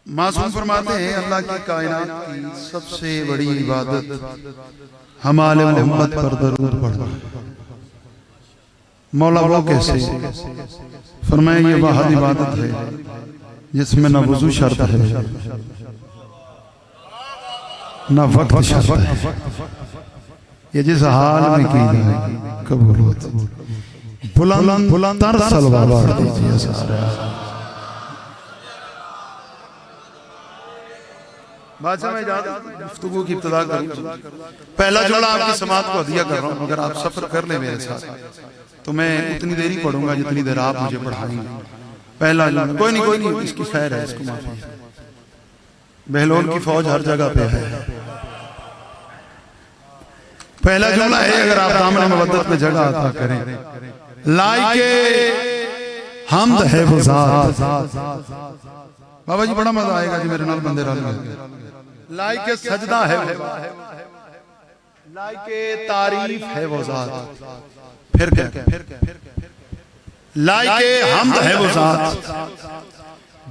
मासूम फरमाते हैं अल्लाह की कायनात की सबसे बड़ी इबादत हमारे मोहम्मद पर दरूद पढ़ना। मौला वो कैसे? फरमाया ये वाहिद इबादत है जिसमें न वुजू शर्त है न वक्त शर्त है। ये जिस हाल में की जाए कबूल होती। बुलंद बुलंद तर सलवार दीजिए सारे। बादशाह मैं गुफ्तगू की इब्तिदा करूं। पहला जुमला आपकी समात को हदिया कर रहा हूं। अगर आप सफर कर ले मेरे साथ तो मैं उतनी देर ही पढ़ूंगा जितनी देर आप मुझे पढ़ाएंगे। पहला जुमला कोई नहीं इसकी खैर है, इसको माफ। बहलोल की फौज हर जगह पे है। पहला जुमला है, अगर आप दामन मवद्दत में जगह अता करें, लाइके हमद है वो ज़ात। बाबा जी बड़ा मजा आएगा जी मेरे नाल बंदे रल गए। लाइके सजदा है, लाइके तारीफ है वो ज़ात। फिर क्या? लाइके हमद है वो ज़ात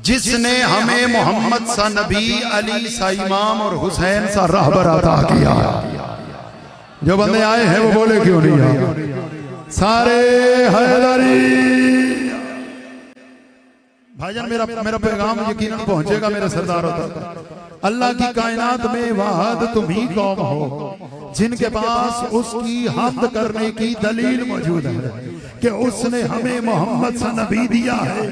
जिसने हमें मोहम्मद सा नबी, अली सा इमाम और हुसैन सा रहबर अता किया। जो बंदे आए हैं वो बोले क्यों नहीं आए? सारे हैदरी भाईजान, मेरा पैगाम यकीनन पहुंचेगा मेरे सरदारों तक। अल्लाह की कायनात में वाहद तुम ही कौम हो जिनके पास उसकी हम्द करने की दलील मौजूद है कि उसने हमें मोहम्मद सा नबी दिया है,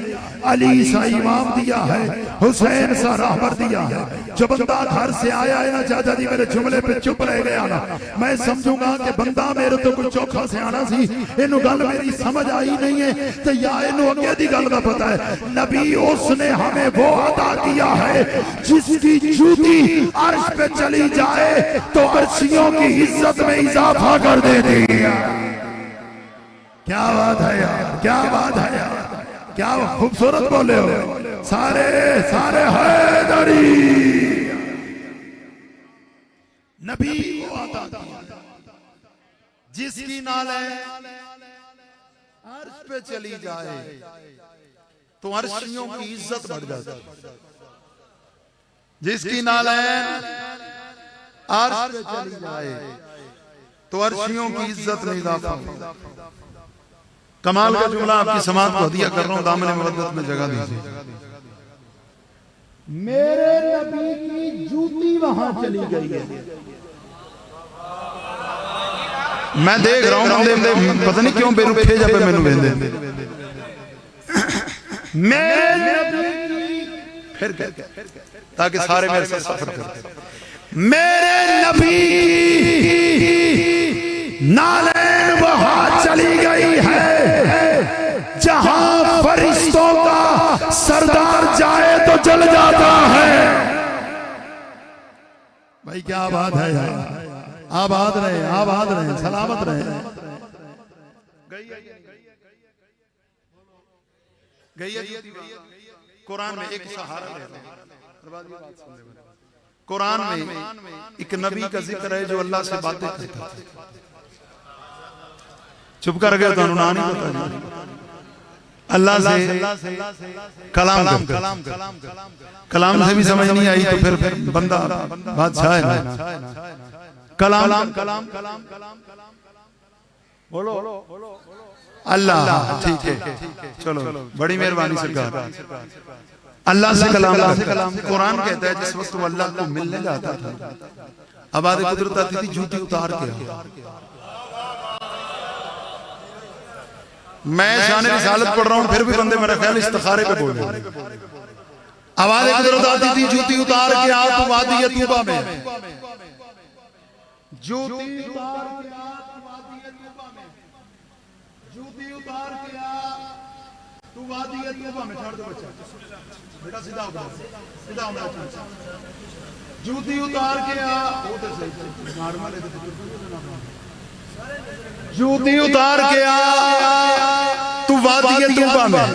अली सा इमाम दिया है, हुसैन सा रहबर दिया है। जो बंदा घर से आया है ना चाचा जी, मेरे जुमले पे चुप रह गया ना, मैं समझूंगा कि बंदा मेरे तो कुछ चौखा से आना सी, इन्हू गल मेरी समझ आई नहीं है तो या इन्हू अगे दी गल का पता है। नबी उसने हमें वो अता किया है जिसकी जूती अर्श पे चली जाए तो अर्शियों की इज्जत में इजाफा कर देती है। क्या बात है यार, क्या बात है यार, क्या खूबसूरत बोले हो। सारे सारे हैदरी नबी को अता किया जिसकी नाले अर्श पे चली जाए तो अर्शियों की इज्जत बढ़ जाती। जिसकी नाले अर्श पे चली जाए तो अर्शियों की इज्जत में इजाफा होगा। कमाल का जुमला आपकी समात को हदिया कर रहा हूं। दामन मवद्दत में जगह दीजिए। मेरे नबी की जूती वहां चली गई है। मैं देख रहा हूं बंदे पता नहीं क्यों बेरुखे जब मैनू वेंदे। मेरे नबी फिर ताकि सारे मेरे साथ सफर करें। मेरे नबी नालैन वहां चली गई है जहां फरिश्तों का सरदार जाए तो जल जाता है। भाई क्या बात है यार। आबाद रहे, आबाद रहे, सलामत रहे। कुरान में एक सहारा है। कुरान में एक नबी का जिक्र है जो अल्लाह से बातें करता था। चुप कर गया तो ना नहीं पता। अल्लाह से कलाम से भी समझ नहीं आई तो फिर बंदा बादशाह है ना। कलाम बोलो अल्लाह। ठीक है चलो, बड़ी मेहरबानी सरकार। अल्लाह से कलाम। कुरान कहता है जिस वक्त वो अल्लाह को मिलने जाता था आबाद कुदरत आती थी जूती उतार के। मैं शान रिसालत पढ़ रहा हूं फिर भी बंदे मेरा ख्याल इस्तिखारे पे बोल रहे हैं। आवाज़ कुदरत आती थी जूती उतार के आ तू वादी तूबा में। जूती उतार के आ तू वादी तूबा में। जूती उतार के आ तू वादी तूबा में। छोड़ दो बच्चा, बेटा सीधा हो जाओ, सीधा हो जाओ। जूती उतार के आ वो तो सही नॉर्मल है। जूती उतार के आ तू वादी तूबा में।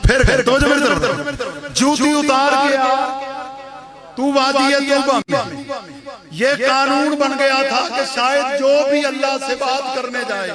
फिर तो जो मेरी तरफ जूती उतार के आ तू वादी तूबा में। ये कानून बन गया था कि शायद जो भी अल्लाह से बात करने जाए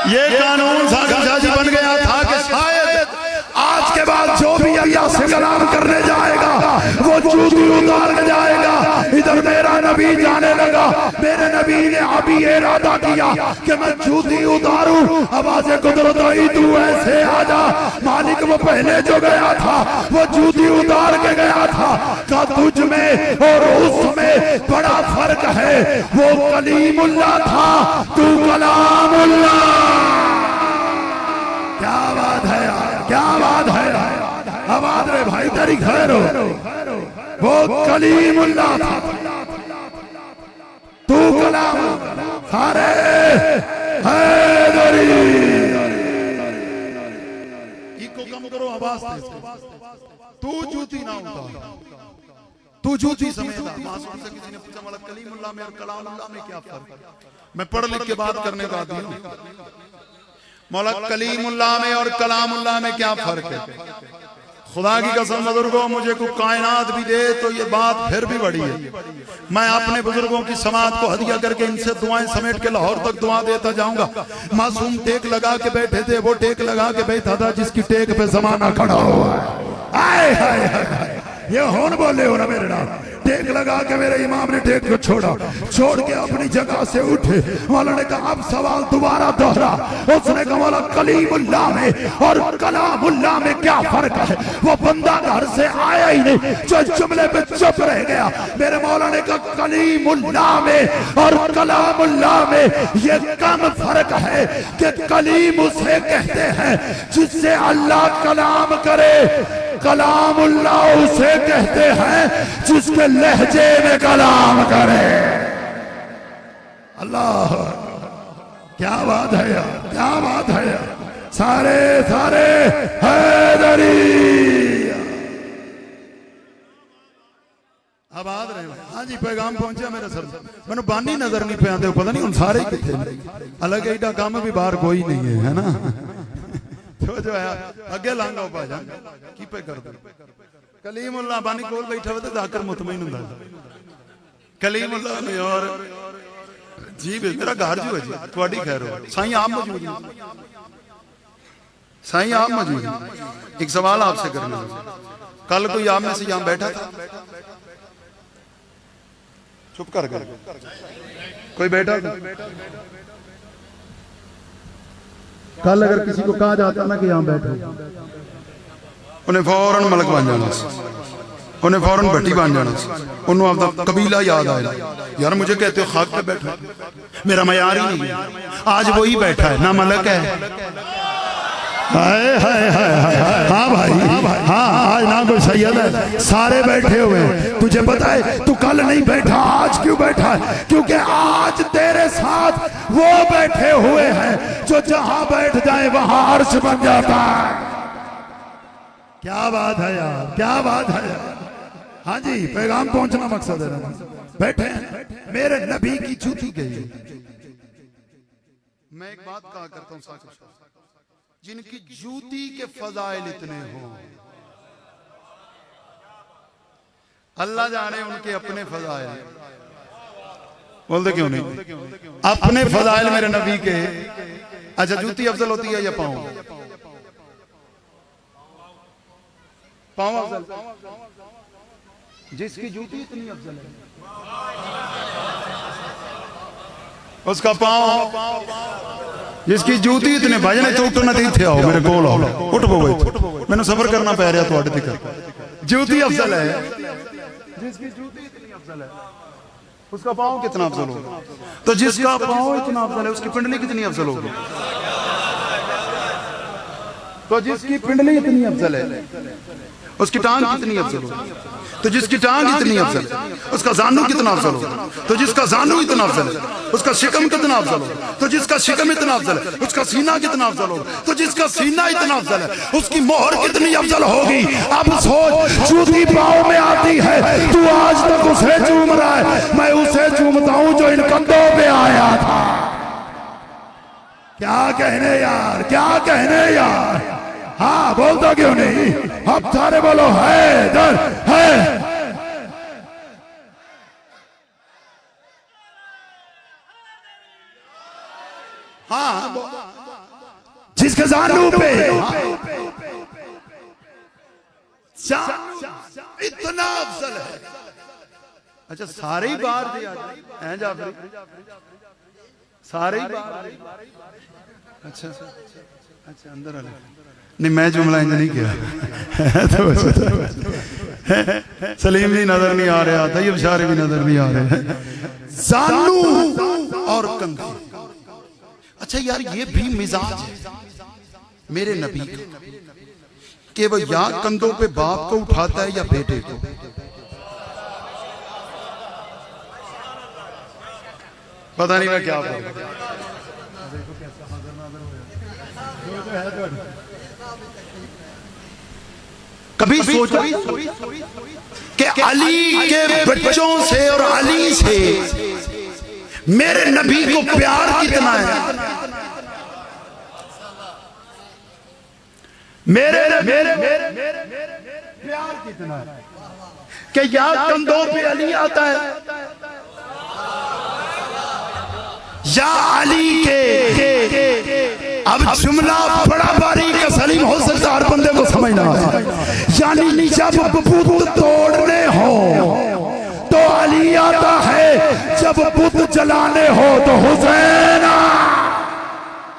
ये कानून साजी बन गया था कि शायद आज के बाद जो भी अल्लाह से कलाम करने जाएगा वो जूती उतार के जाएगा। इधर मेरा नबी जाने लगा, मेरे नबी ने अभी इरादा किया कि मैं जूती उतारूं। आवाज़ कुदरत आई, तू ऐसे आजा। मालिक वो पहले जो गया था वो जूती उतार के गया था। का तुझ में और उसमें बड़ा फर्क है। वो कलीमुल्लाह था, तू कलामुल्लाह। क्या बात है यार, क्या बात है यार। आवाज रे भाई तेरी खैर हो। वो कलीमुल्लाह था, तू कलाम। सारे हैदरी इको कम करो आवाज से। तू जूती ना उतार, तू जूती समेता। मासूम से किसी ने पूछा मौला कलीमुल्लाह में और कलामुल्लाह में क्या फर्क है? मैं पढ़ लिख के बात करने का आदमी हूं। मौला कलीमुल्लाह में और कलामुल्लाह में क्या फर्क है? खुदा की कसम बुजुर्गों, मुझे कोई कायनात भी दे तो ये बात फिर भी बड़ी है। मैं अपने बुजुर्गों की समात को हदिया करके इनसे दुआएं समेट के लाहौर तक दुआ देता जाऊंगा। मासूम टेक लगा के बैठे थे, वो टेक लगा के बैठा था जिसकी टेक पे जमाना खड़ा हुआ है। आए हाय हाय, ये होन बोले हो ना मेरे नाम। टेक लगा के मेरे इमाम ने टेक को छोड़ा, छोड़ के अपनी जगह से उठे। मौला ने कहा अब सवाल दोबारा दोहरा। उसने कहा मौला कलीमुल्लाह में और कलामुल्लाह में क्या फर्क है? वो बंदा घर से आया ही नहीं, जो जुमले पे चुप रह गया। मेरे मौला ने कहा कलीमुल्लाह में और कलामुल्लाह में ये कम फर्क है कि कलीम उसे कहते हैं जिससे अल्लाह कलाम करे, कलामुल्लाह उसे कहते हैं जिसके लहजे में कलाम करे। अल्लाह, क्या बात है यार, क्या बात है यार। सारे सारे हैदरी आबाद रहे। हाँ जी, पैगाम पहुंचा मेरे सर। मैंने बानी नजर नहीं पे आते, पता नहीं उन सारे कितने अलग एडा काम भी बाहर कोई नहीं है ना। तो जो है अगे लांगा पाजा की पे कर दो। कलीमुल्लाह बानी कोल बैठा हुआ तो जाकर मुतमईन हुंदा। कलीमुल्लाह में और जी मेरा घर जो है जी थोड़ी खैर हो। साईं आप मौजूद हैं, साईं आप मौजूद हैं। एक सवाल आपसे करना है। कल कोई आप में से यहाँ बैठा था? चुप कर गए। कोई बैठा था? कल अगर किसी को कहा जाता ना कि यहाँ बैठो, उन्हें फौरन मलक बन जाना, उन्हें फौरन भट्टी बन जाना, उन्होंने आपका कबीला याद आया। यार मुझे कहते हो खाक पे बैठो, मेरा मयार ही नहीं है। आज वही बैठा है ना, मलक है। हाय हाय हाय हाय। हाँ भाई, हाँ आज ना कोई सैयद है, सारे बैठे हुए हैं। तुझे पता है तू कल नहीं बैठा, आज क्यों बैठा है? क्योंकि आज तेरे साथ वो बैठे हुए हैं जो जहां बैठ जाए वहां अर्श बन जाता है। क्या बात है यार, क्या बात है यार। हाँ जी, पैगाम पहुंचना मकसद है ना। बैठे हैं, मेरे नबी की जूती गई। मैं एक बात कहा करता हूँ, जिनकी जूती के फजाइल इतने हो, अल्लाह जाने उनके अपने फजाइल। बोलते क्यों नहीं? अपने फजाइल मेरे नबी के। अच्छा, जूती अफजल होती है या पाँव? पाँव अफजल। जिसकी जूती इतनी अफजल है उसका पाँव, जिसकी जूती इतने भाजने तो उठना नहीं थे। आओ मेरे कोल आओ, उठ पो। मैंने सफर करना पै रहा थोड़े तक। जूती अफजल है, जिसकी जूती इतनी अफजल है उसका पाँव कितना अफजल होगा? तो जिसका पाँव इतना अफजल है उसकी पिंडली कितनी अफजल होगी? तो जिसकी पिंडली इतनी अफजल है उसकी टांग कितनी अफजल होगी? तो जिसकी टांग इतनी अफजल है उसका जानू कितना अफजल होगा? तो जिसका जानू इतना अफजल है उसका शिकम कितना अफजल होगा? तो जिसका शिकम इतना अफजल है उसका सीना कितना अफजल होगा? तो जिसका सीना इतना अफजल है उसकी मोहर कितनी अफजल होगी? अब सोच, जूती पाँव में आती है, तू आज तक उसे चूम रहा है, मैं उसे चूमता हूं जो इन कंधों पे आया था। क्या कहने यार, क्या कहने यार। हाँ बोलता क्यों नहीं? अब सारे बोलो हैदर है। हाँ, जिसके जानू पे इतना अफजल है। अच्छा सारे ही बाहर दिया हैं जाफरी, सारे ही बाहर। अच्छा अच्छा अंदर वाले नहीं, मैं जुमला इंज नहीं किया। सलीम भी नजर नहीं आ रहा, तैयब शारी भी नजर नहीं आ रहे, जानू और कंधे। अच्छा यार ये भी मिजाज है मेरे नबी कि वो या कंधों पे बाप को उठाता है या बेटे को। पता नहीं मैं क्या बोलूं। कभी सोचा कि अली के बच्चों से और अली से मेरे नबी को प्यार कितना है? मेरे प्यार कितना है कि या कंधों पे अली आता है या अली के। अब जुमला बड़ा बारीक है सलीम, हो सकता है हर बंदे को समझना। यानी जब बुत तोड़ने हो तो अली आता है, जब बुत जलाने हो तो हुसैन।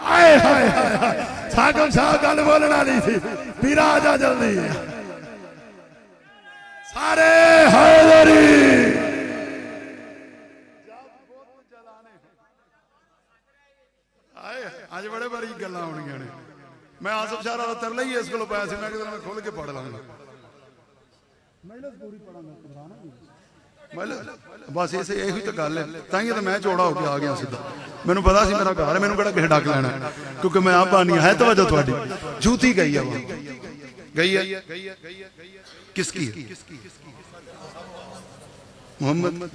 आए हाय हाय, सागम शाह गल बोलना नहीं थी, पीरा आजा जल्दी। सारे हैदरी आज बड़े बारी गल्लां होणियां ने। मैं आसफ शाह वाला तरला ही इस कोलों पाया सी, मैं कहता मैं खोल के पढ़ लांगा। बस इसे यही तो गल है, तां तो मैं चौड़ा होके आ गया सीधा। मैनू पता सी मेरा घर है, मैनू किहड़ा किसे डक लैना, क्योंकि मैं आप बानी है। तवज्जो तुहाडी जूती गई है, वो गई है किसकी? मोहम्मद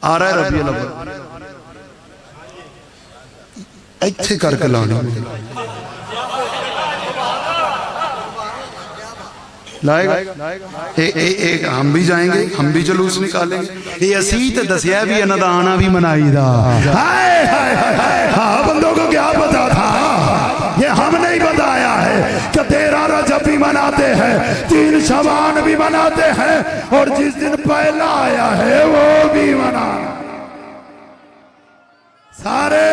आ रहा है रबीउल अव्वल, ऐसे करके लाने लाएगा। एक हम भी जाएंगे, हम भी जुलूस निकालेंगे। ये असी तो दसिया भी इन्हां दा आना भी मनाई दा। हाय हाय हाय, हाँ बंदों को क्या पता था? ये हमने ही बताया है कि 13 रजब भी मनाते हैं, 3 शबान भी मनाते हैं, और जिस दिन पहला आया है वो भी मनाना। सारे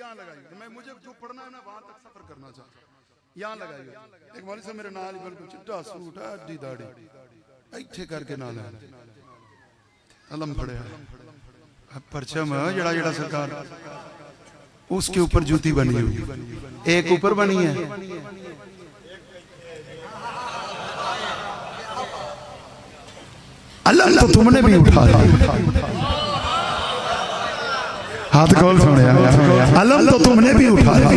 यहाँ लगाइए, मैं मुझे जो पढ़ना है ना वहां तक सफर करना चाहता हूं। यहाँ लगाइए, एक मौलवी से मेरे नाल बिल्कुल चिट्टा सूट है, अड्डी दाढ़ी, ऐसे करके नाल है अलम फड़े परचम जड़ा जड़ा सरकार उसके ऊपर जूती बनी हुई, एक ऊपर बनी है। अल्लाह तो तुमने भी उठाया, हाथ खोल सुने, अलम तो तुमने भी उठाया।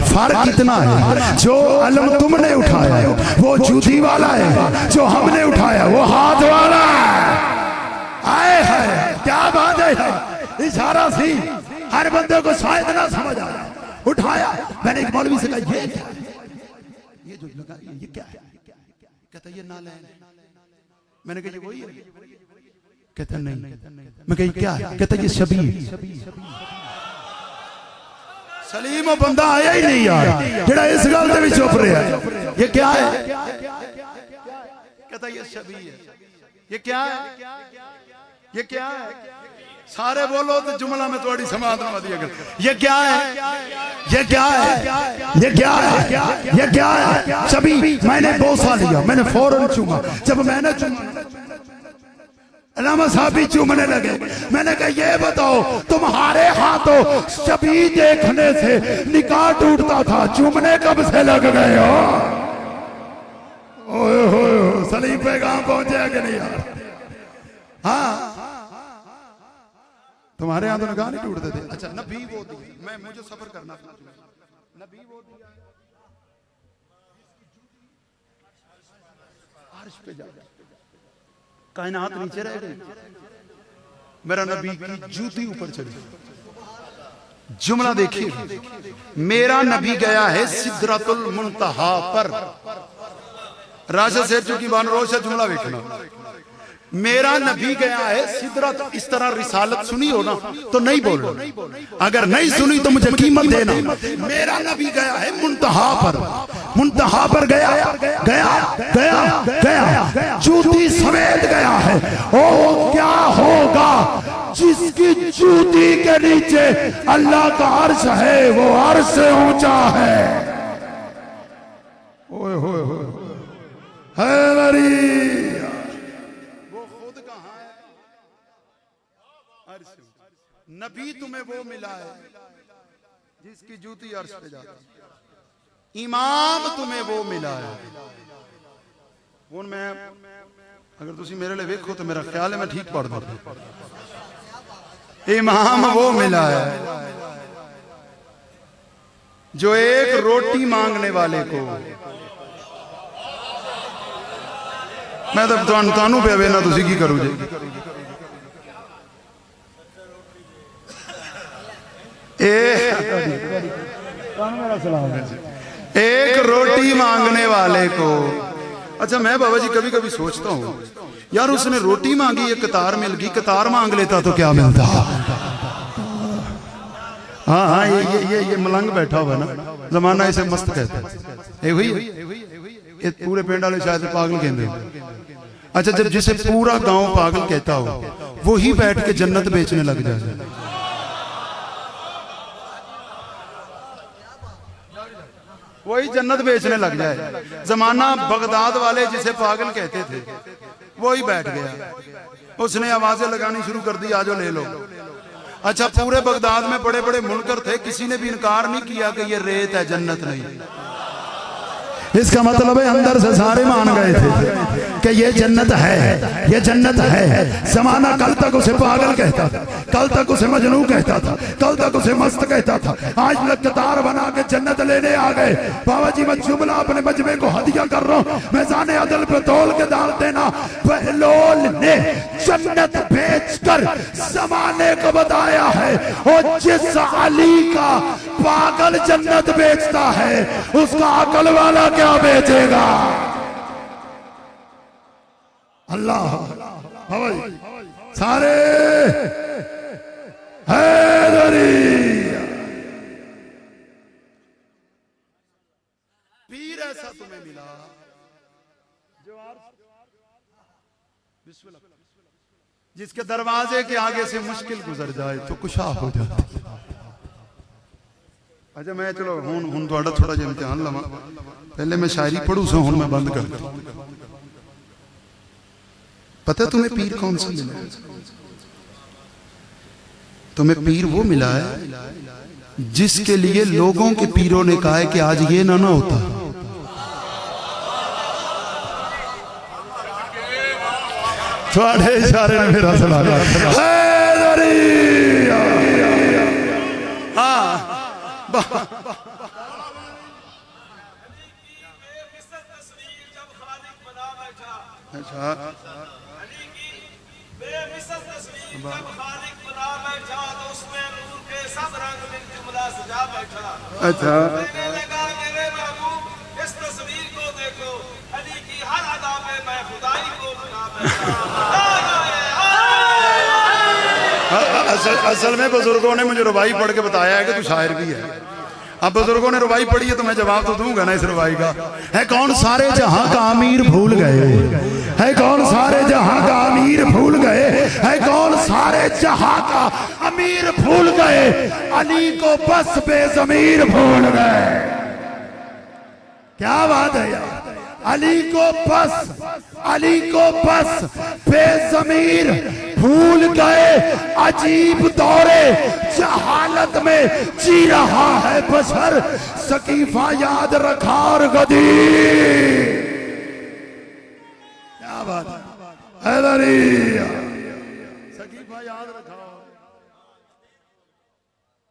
फर्क इतना है, जो अलम तुमने उठाया है वो जूती वाला है, जो हमने उठाया वो हाथ वाला है। आए है क्या बात है, इशारा सी, हर बंदे को शायद ना समझ आया। उठाया, मैंने एक मौलवी से कहा ये क्या, ये जो लगा ये क्या है? कहता ये नाला है। मैंने कहा ये वही है? कहता नहीं। मैं कही क्या है? कहता ये शबीह। सलीम बंदा आया ही नहीं यार, जेड़ा इस गल दे विच चुप रहा है। ये क्या है? कहता ये शबीह है। ये क्या है? ये क्या है? सारे बोलो तो जुमला में थोड़ी समाज में दिया कर। ये क्या है? ये क्या है? ये क्या है? ये क्या है? शबीह। मैंने बोसा लिया, मैंने फौरन चूमा। जब मैंने चूमा, अलामा साहब भी चूमने लगे। मैंने कहा ये बताओ, तुम्हारे हाथों शबीह देखने से निकाह टूटता था, चूमने कब से लग गए हो? ओए होए, सलीम पैगाम पहुंचे कि नहीं यार? हाँ, तुम्हारे यहाँ तो निकाह नहीं टूटते थे। अच्छा नबी वो दी, मैं मुझे सफर करना था। नबी वो दिया, अर्श पे जा, कायनात नीचे रह गई, मेरा नबी की जूती ऊपर चली। जुमला देखिए, मेरा नबी गया है सिदरतुल मुंतहा पर। राशा शेर चुकी बान रोशा जुमला देखना। मेरा नबी गया है सिदरत, इस तरह रिसालत सुनी हो ना तो नहीं बोलना, अगर नहीं सुनी तो मुझे कीमत देना। मेरा नबी गया है मुंतहा पर गया गया गया गया जूती समेत गया है। ओ क्या होगा जिसकी जूती के नीचे अल्लाह का अर्श है, वो अर्श से ऊंचा है। ओए होए होए है मेरी, वो खुद कहां है? अर्श। नबी तुम्हें वो मिला है जिसकी जूती अर्श पे जाती है। इमाम तुम्हें वो मिला है। हुन मैं अगर तुसी मेरे लिए वेखो तो मेरा ख्याल है मैं ठीक पढ़ दूं। इमाम वो मिला है जो एक रोटी मांगने वाले को, मैं तो तानू पे वेना तुसी की करो जी। एक रोटी मांगने वाले को। अच्छा मैं बाबा जी कभी कभी सोचता हूँ यार उसने रोटी मांगी, ये कतार मिल गई, कतार मांग लेता तो क्या मिलता। हाँ हाँ ये मलंग बैठा हुआ ना, जमाना इसे मस्त कहता है। ये पूरे पिंड वाले शायद पागल कहते हैं। अच्छा जब जिसे पूरा गांव पागल कहता हो वो ही बैठ के जन्नत बेचने लग जाए, वही जन्नत बेचने लग जाए। जमाना बगदाद वाले जिसे पागल कहते थे वही बैठ गया, उसने आवाजें लगानी शुरू कर दी, आजो ले लो। अच्छा पूरे बगदाद में बड़े बड़े मुनकर थे, किसी ने भी इनकार नहीं किया कि ये रेत है, जन्नत नहीं। इसका मतलब है अंदर से सारे मान गए थे कि ये जन्नत है, ये जन्नत है। जमाना कल तक उसे पागल कहता था, कल तक उसे मजनू कहता था, कल तक उसे मस्त कहता था, आज लग कतार बना के जन्नत लेने आ गए। बाबा जी मैं जुमला अपने मजमे को हदिया कर रहा हूँ, मैदान अदल पे तोल के डाल देना। बहलोल ने जन्नत बेचकर जमाने को बताया है, और जिस अली का पागल जन्नत बेचता है उसका अकल वाला क्या बेचेगा। अल्लाह सारे पीर ऐसा तुम्हें मिला जो जिसके दरवाजे के आगे से मुश्किल गुजर जाए तो कुशा हो जाती। अच्छा मैं चलो हूं थोड़ा जिहा इम्तिहान लवा, पहले मैं शायरी पढ़ू सो हूं मैं बंद कर। पता है तुम्हें पीर कौन सा मिला है? तुम्हें पीर वो मिला है जिसके लिए लोगों के पीरों ने कहा है कि आज ये ना होता। थोड़े इशारे ने मेरा सुना अच्छा इस तस्वीर को देखो, अली की हर अदा पे मैं खुदाई को असल में बुजुर्गों ने मुझे रुबाई पढ़ के बताया है कि तू शायर भी है। अब बुजुर्गों ने रुबाई पढ़ी है तो मैं जवाब तो दूंगा ना इस रुबाई का। है कौन सारे जहां का अमीर भूल गए, है कौन सारे जहां का अमीर भूल गए, है कौन सारे जहां का अमीर भूल गए, अली को बस बेज़मीर भूल गए। क्या बात है यार, अली को बस बेज़मीर भूल गए। अजीब दौरे जहालत में जी रहा है बशर, सकीफा याद रखा और गदी। क्या बात है, सकीफा याद रखा।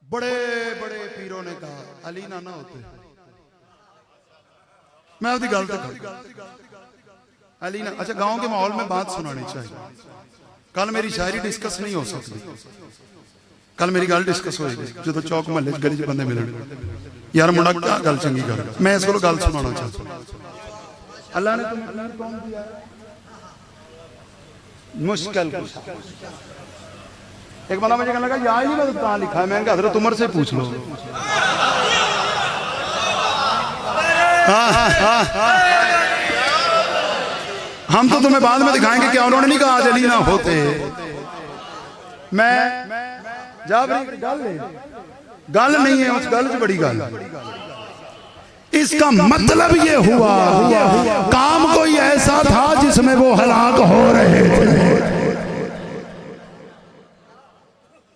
बड़े बड़े पीरों ने कहा अली ना होते। मैं उसकी गल तक अली ना। अच्छा गांव के माहौल में बात सुनानी चाहिए। कल मेरी शायरी डिस्कस नहीं हो सकती, कल मेरी गल डिस्कस होएगी जो चौक महल्ले गली च बंदे मिलन यार मुंडा क्या गल चंगी कर, मैं इस को गल सुनाना चाहता। अल्लाह ने तुम्हें कौन दिया? मुश्किल कुशा। एक बंदा मुझे कहने लगा यार ये मैं कहाँ लिखा है, मैंने कहा हजरत उमर से पूछ लो। हम तो तुम्हें बाद में दिखाएंगे क्या उन्होंने नहीं कहा आज अली ना होते। मैं गल नहीं है, उस गल से बड़ी गल। इसका मतलब ये हुआ काम कोई ऐसा था जिसमें वो हलाक हो रहे थे।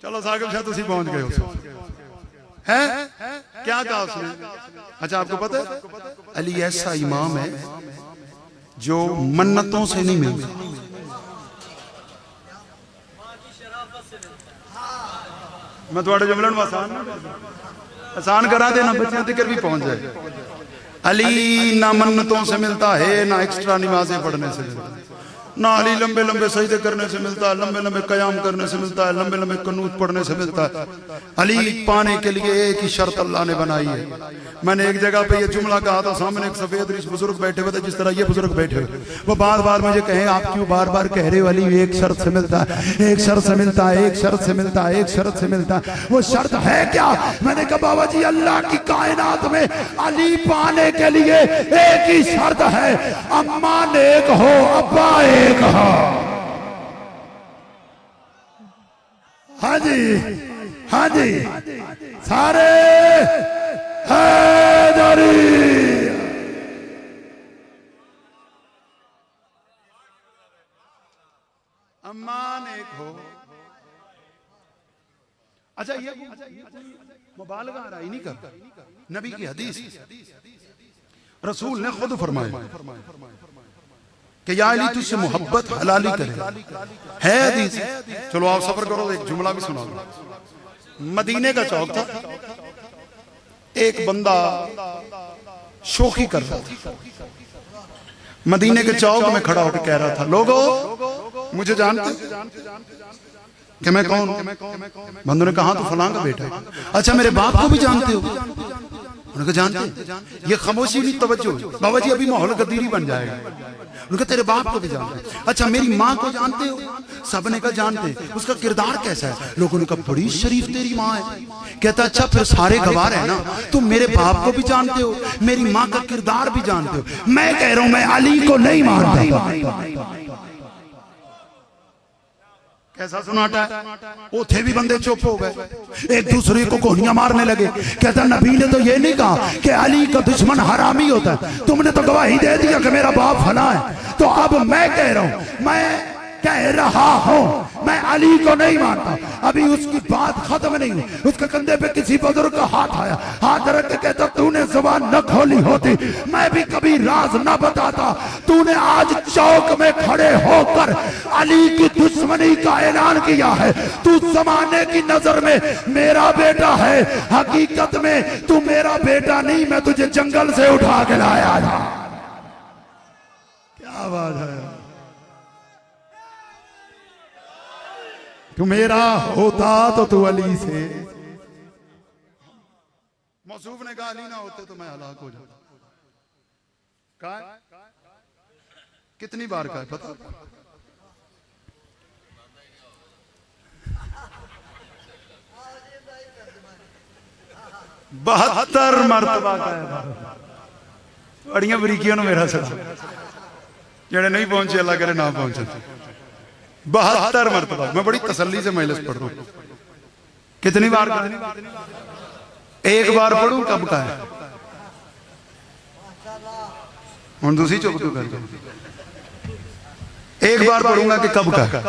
चलो साकिब शाह तुसी पहुंच गए हो है क्या कहा उसने? अच्छा आपको पता है अली ऐसा इमाम है जो मन्नतों से नहीं मिलता। मैं थोड़े जुमले आसान करा देना, बच्चों तक भी पहुंच जाए। अली ना मन्नतों से मिलता है, ना एक्स्ट्रा नमाजें पढ़ने से मिलता है, ना अली लंबे लंबे सजदे करने से मिलता है, लंबे लंबे कयाम करने से मिलता है, लंबे लंबे कनूत पढ़ने से मिलता है। अली पाने के लिए एक ही शर्त अल्लाह ने बनाई है। मैंने एक जगह पे ये जुमला कहा था, सामने एक सफेद ऋष बुजुर्ग बैठे हुए थे, जिस तरह ये बुजुर्ग बैठे हुए, वो बार बार मुझे कहे आप क्यों बार बार कह रहे हो अली एक शर्त से मिलता है, एक शर्त से मिलता है, एक शर्त से मिलता है, एक शर्त से मिलता है। वो शर्त है क्या? मैंने कहा बाबा जी अल्लाह की कायनात में अली पाने के लिए एक ही शर्त है, अम्मा नेक हो अब्बा एक हो। हाँ जी हाँ जी सारे हैदरी। अम्मा नेक हो। अच्छा ये मुबालगा आ रहा ही नहीं कर, नबी की हदीस रसूल ने खुद फरमाया कि या अली तुझसे मोहब्बत हलाली करे, है हदीस। चलो आप सफर करो, एक जुमला भी सुना दो। मदीने का चौक था, एक बंदा शोखी कर रहा था, मदीने के चौक में खड़ा होकर कह रहा था लोगों मुझे जानते कि मैं कौन हूं? बंदों ने कहा तो फलां का बेटा है। अच्छा मेरे बाप को भी जानते हो? उन्होंने कहा जानते। ये खामोशी नहीं तवज्जो, बाबा जी अभी माहौल गदीरी बन जाएगा। उन्होंने कहा तेरे बाप को भी जानते। अच्छा मेरी माँ को जानते हो? सबने कहा जानते। उसका किरदार कैसा है? लोगों ने कहा बड़ी शरीफ तेरी माँ है। कहता अच्छा फिर सारे गवाह है ना, तुम मेरे बाप को भी जानते हो, मेरी माँ का किरदार भी जानते हो। मैं कह रहा हूं मैं अली को नहीं मानता। कैसा सुनाटा है? उथे भी बंदे चुप हो गए, एक दूसरे को गोलियां मारने लगे। कहता नबी ने तो ये नहीं कहा कि अली का दुश्मन हरामी होता है, तुमने तो गवाही दे दिया कि मेरा बाप फला है। तो अब मैं कह रहा हूं, मैं कह रहा हूं मैं अली को नहीं मानता। अभी उसकी बात खत्म नहीं हुई, उसके कंधे पे किसी बुजुर्ग का हाथ आया, हाथ रख के कहता तूने जुबान न खोली होती मैं भी कभी राज न बताता। तूने आज चौक में खड़े होकर अली की दुश्मनी का ऐलान किया है। तू जमाने की नजर में मेरा बेटा है, हकीकत में तू मेरा बेटा नहीं, मैं तुझे जंगल से उठा के लाया था। क्या बात है? तू मेरा होता तो तू अली से। मौसूफ ने कहा अली ना होते तो मैं हलाक हो जाता। कहा कितनी बार कहा पता? बहत्तर मरतबा कहा। बड़िया बरीकियों ने मेरा सलाम, जेड़े नहीं पहुंचे अल्लाह करे ना पहुंचे। 72 मरतबा। मैं बड़ी तसल्ली से मजलिस पढ़ रहा हूं। कितनी बार? एक बार पढ़ूं कब का है? हुण तुसीं चुप क्यों कर जाओ? एक बार पढ़ूंगा कि कब का है?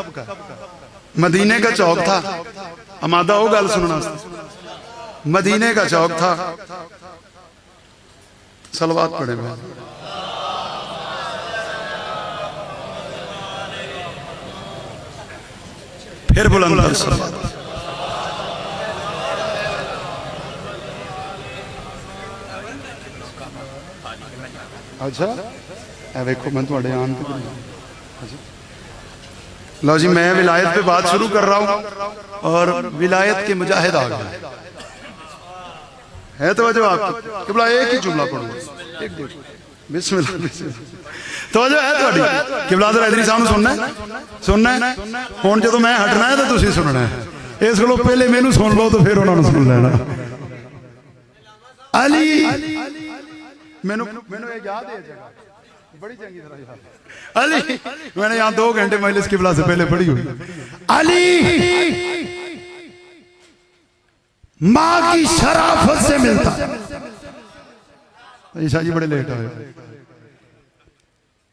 मदीने का चौक था, अमादा हो गल सुनना। मदीने का चौक था, सलवात पढ़े मैं। फिर बुलंद सलवात। अच्छा देखो मैं थोड़े आन पे लो जी, मैं विलायत पे बात शुरू कर रहा हूं और विलायत के मुजाहिद आ गए हैं। तो वजह आपकी एक ही जुमला पढ़ूंगा, एक बिस्मिल्लाह तो जो है ਤੁਹਾਡੀ ਕਿਬਲਾ ਦਰ ਇਦਰੀ ਸਾਹਿਬ ਨੂੰ ਸੁਣਨਾ ਹੈ ਹੁਣ ਜਦੋਂ ਮੈਂ ਹਟਣਾ ਹੈ ਤਾਂ ਤੁਸੀਂ ਸੁਣਨਾ ਹੈ ਇਸ ਕੋਲੋਂ ਪਹਿਲੇ ਮੈਨੂੰ ਸੁਣ ਲਓ ਤਾਂ ਫਿਰ ਉਹਨਾਂ ਨੂੰ ਸੁਣ ਲੈਣਾ अली मैंने ये याद है जगह बड़ी चंगी तरह याद अली मैंने यहाँ 2 घंटे मजलिस किबला से पहले पढ़ी हुई अली माँ की शराफत से मिलता ईशा जी बड़े लेट आए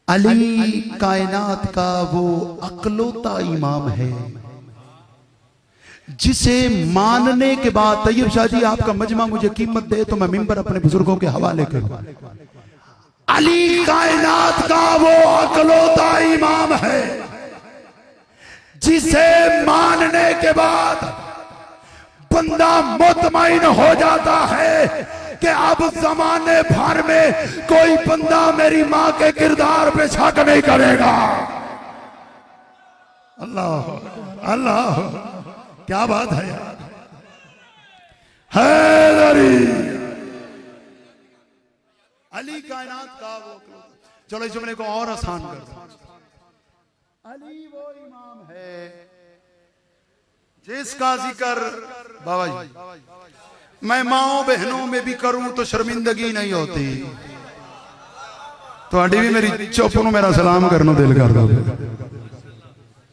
अली कायनात का वो अकलौता इमाम है जिसे मानने के बाद तैयब शाह जी आपका मजमा मुझे कीमत दे तो मैं मिंबर अपने बुजुर्गों के हवाले करूं अली कायनात का वो अकलौता इमाम है जिसे मानने के बाद बंदा मुतमईन हो जाता है कि अब जमाने भर में कोई बंदा मेरी मां के किरदार पे शक नहीं करेगा अल्लाह अल्लाह क्या बात है यार हैदरी अली कायनात का वो चलो इस जुमले को और आसान कर दो अली वो इमाम है जिसका जिक्र बाबा जी मैं माओ बहनों में भी करूं तो शर्मिंदगी नहीं होती तो अड़ी भी मेरी चुप नु मेरा सलाम करने दिल कर दो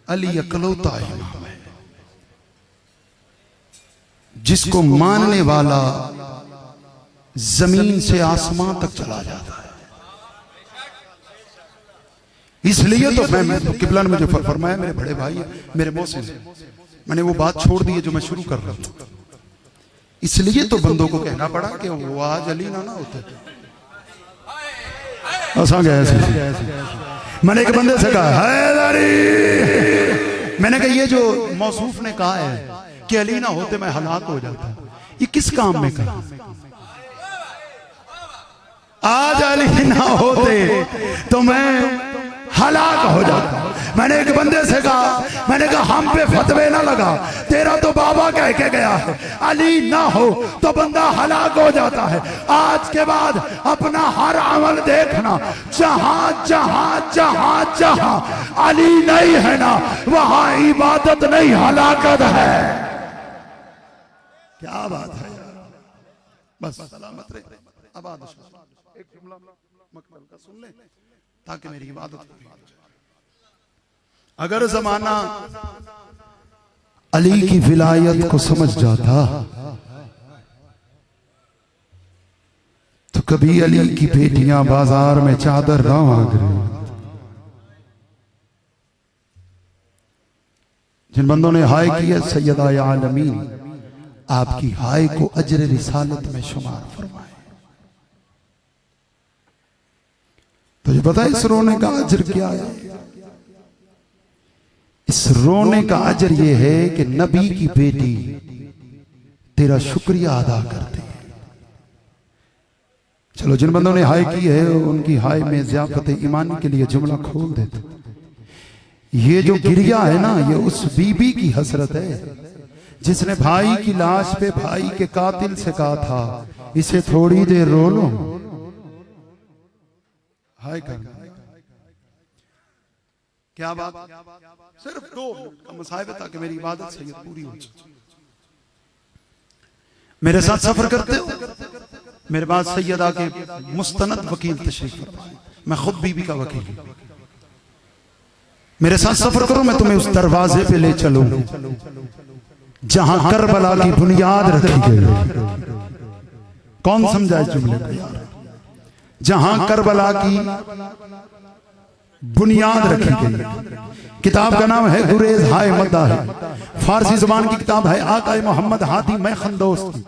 अली अकलौता इमाम जिसको मानने वाला जमीन से आसमान तक चला जाता है इसलिए तो मैं किबला ने मुझे फरमाया मेरे बड़े भाई मेरे मोहसिन मैंने वो बात छोड़ दी है जो मैं शुरू कर रहा था इसलिए तो बंदों को कहना पड़ा कि वो आज अली ना होते ऐसा गया मैंने एक बंदे से कहा हैदरी मैंने कहा ये जो मौसूफ ने कहा है कि अली ना होते मैं हलाक हो जाता ये किस काम में कहा आज अली ना होते तो मैं हलाक हो जाता मैंने एक बंदे से कहा मैंने कहा हम पे फतवे ना लगा तेरा तो बाबा कह के गया है अली ना हो तो बंदा हलाक हो जाता है आज के बाद अपना हर अमल देखना जहां जहां जहां जहां अली नहीं है ना वहां इबादत नहीं हलाकत है क्या बात है यार बस सलामत रहे आबाद एक जुमला मकतल का सुन ले ताकि मेरी इबादत पूरी हो जाए अगर जमाना अली की विलायत को समझ जाता तो कभी अली की बेटियां बाजार में चादर ना मांग रही जिन बंदों ने हाय किया सैयदा या आलमीन आपकी हाय को अजर रिसालत में शुमार फरमाए तो ये पता है इस रोने का अजर क्या है इस रोने का अजर ये है कि नबी की बेटी तेरा शुक्रिया अदा करते हैं चलो जिन बंदों ने हाय की है उनकी हाय में ज़ियाफ़त ईमानी के लिए जुमला खोल देते ये जो गिरिया है ना ये उस बीबी की हसरत है जिसने भाई की लाश पे भाई के कातिल से कहा था इसे थोड़ी देर रो लो हाय कर क्या बात सिर्फ 2 मिनट का मसाइब ताकि मेरी इबादत से पूरी हो जाए मेरे साथ सफर करते हो मेरे पास सैयदा के मुस्तनद वकील तशरीफ फरमाए मैं खुद बीबी का वकील मेरे साथ सफर करो मैं तुम्हें उस दरवाजे पे ले चलूं जहां करबला की बुनियाद रखी गई कौन समझा इस जुमले को यार जहां करबला की बुनियाद रखी गई किताब का नाम है गुरेज हाय मद्दा है फारसी जुबान की किताब है आका मोहम्मद हादी मैं खंदोस की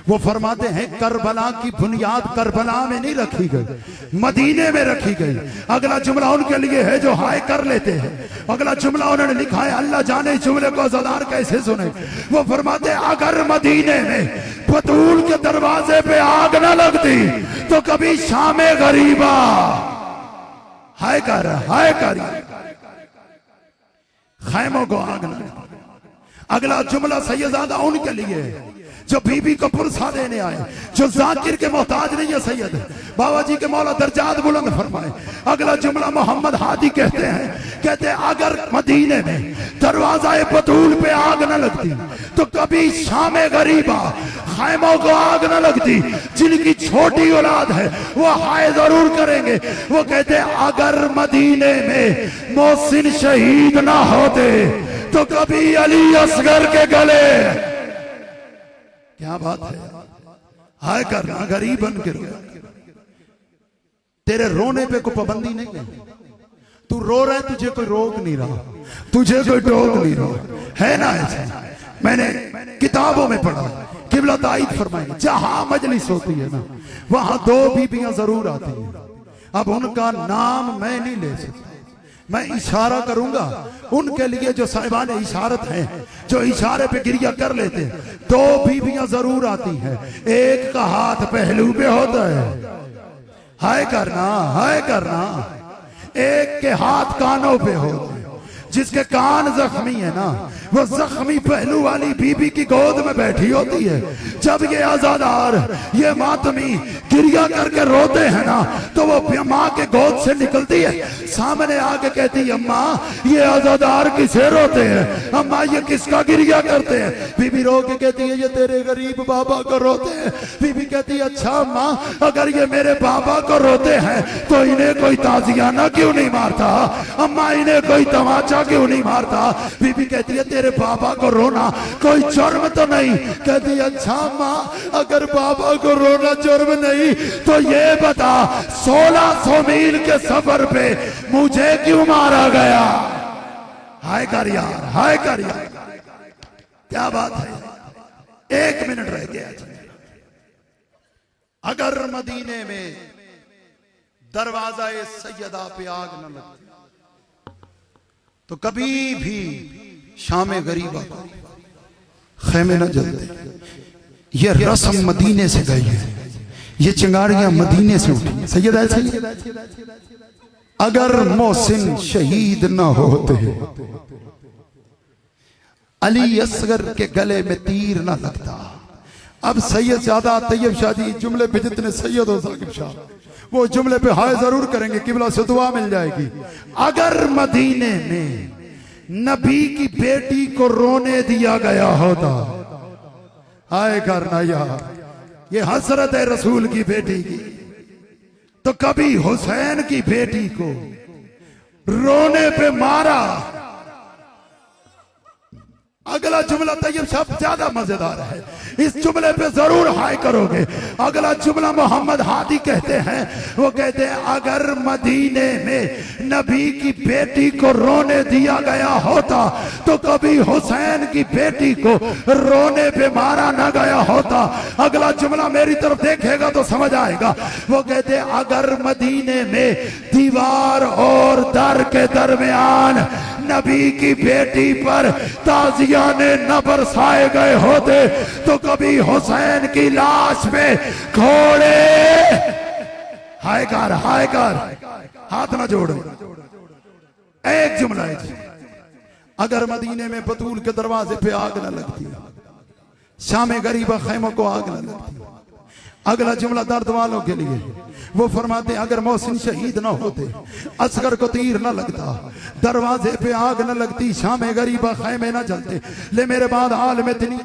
वो फरमाते हैं करबला की बुनियाद करबला में नहीं रखी गई मदीने में रखी गई अगला जुमला उनके लिए है जो हाय कर लेते हैं अगला जुमला उन्होंने लिखा है अल्लाह जाने जुमले को ज़दार कैसे सुने वो फरमाते अगर मदीने में बतूल के दरवाजे पे आग न लगती तो कभी शामे गरीबा हाय कर खैमों को आग न अगला जुमला सैयदादा उनके लिए जो बीबी को पुरसा देने आए, जो जाकिर के मोहताज नहीं है सैयद, बाबा जी के मौला दर्जात बुलंद फरमाए। अगला जुमला मोहम्मद हादी कहते हैं अगर मदीने में दरवाजा बतूल पे आग न लगती तो कभी शाम गरीबा खैमों को आग न लगती। जिनकी छोटी औलाद है वो हाय जरूर करेंगे। वो कहते अगर मदीने में मोहसिन शहीद ना होते तो कभी अली असगर के गले। क्या बात है, हाय करना गरीब बन के रो। तेरे रोने पे कोई पाबंदी नहीं है, तू रो रहा है, तुझे कोई रोक नहीं रहा, तुझे कोई टोक नहीं रहा है ना। ऐसा मैंने किताबों में पढ़ा, किबला ताईद फरमाएंगे जहां मजलिस होती है ना वहां दो बीबियां जरूर आती हैं। अब उनका नाम मैं नहीं ले सकता, मैं इशारा करूंगा उनके लिए जो साहिबान इशारत हैं, जो इशारे पे गिरिया कर लेते हैं। दो बीबियां जरूर आती हैं, एक का हाथ पहलू पे होता है, हाय करना, एक के हाथ कानों पे होते हैं। जिसके कान जख्मी है ना वो जख्मी पहलू वाली बीबी की गोद में बैठी होती है। जब ये आजादार ये मातमी गिरिया करके रोते हैं ना तो वो माँ के गोद से निकलती है, सामने आके कहती है अम्मा ये आजादार किसे रोते हैं, अम्मा ये किसका गिरिया करते हैं। बीबी रो के कहती है ये तेरे गरीब बाबा को रोते हैं। बीबी कहती है अच्छा अम्मा अगर ये मेरे बाबा को रोते हैं तो इन्हें कोई ताजियाना क्यों नहीं मारता, अम्मा इन्हें कोई तमाचा क्यों नहीं मारता। बीबी कहती है तेरे बाबा को रोना कोई जुर्म तो नहीं। कहती अच्छा माँ अगर बाबा को रोना जुर्म नहीं तो ये बता 1600 मील के सफर पे मुझे क्यों मारा गया। हाय कर यार, क्या बात है। 1 मिनट रह गया। अगर मदीने में दरवाजा सैयदा पे आग न लगती तो कभी भी शाम गरीबा खेमे न जलते। ये रस्म मदीने से गई है, ये चिंगारियां मदीने से उठी। सैयद ऐसे ही अगर मोहसिन शहीद न होते अली असगर के गले में तीर न लगता। अब सैयद ज्यादा तैयब शाह जी जुमले पे जितने सैयद हो साकिब शाह वो जुमले पे हाय जरूर करेंगे, किबला से दुआ मिल जाएगी। अगर मदीने में नबी की बेटी को रोने दिया गया होता, हाय करना यार, ये हसरत है रसूल की बेटी की, तो कभी हुसैन की बेटी को रोने पे मारा। अगला जुमला तैयब साहब ज्यादा मजेदार है, इस जुमले पे जरूर हाय करोगे। अगला जुमला मोहम्मद हादी कहते हैं, वो कहते हैं अगर मदीने में नबी की बेटी को रोने दिया गया होता तो कभी हुसैन की बेटी को रोने पे मारा ना गया होता। अगला जुमला मेरी तरफ देखेगा तो समझ आएगा। वो कहते हैं अगर मदीने में दीवार और दर के दरमियान नबी की बेटी पर ताजियाने न बरसाए गए होते तो कभी हुसैन की लाश पे घोड़े। हाय कर, हाथ ना जोड़ो। एक जुमला है, अगर मदीने में बतूल के दरवाजे पे आग न लगती, शाम गरीबा खैमों को आग न लगती। अगला जुमला दर्द वालों के लिए, वो फरमाते अगर मोहसिन शहीद ना होते असगर को तीर ना लगता, दरवाजे पे आग न लगती, शाम गरीबा खैमे ना जलते। ले मेरे बाद हाल में इतनी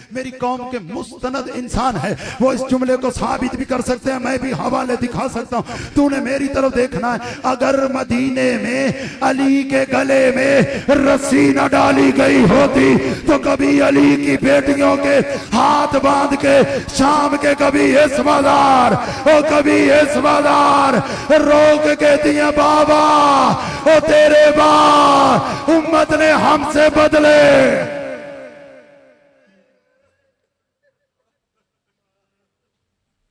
मेरी कौम के मुस्तनद इंसान है, वो इस जुमले को साबित भी कर सकते हैं, मैं भी हवाले दिखा सकता हूँ। तूने मेरी तरफ देखना है। अगर मदीने में अली के गले में रस्सी न डाली गई होती तो कभी अली की बेटियों के हाथ बांध के शाम के कभी इस बाजार और कभी इस बाजार रोक के दिया बाबा ओ तेरे बाद उम्मत ने हमसे बदले।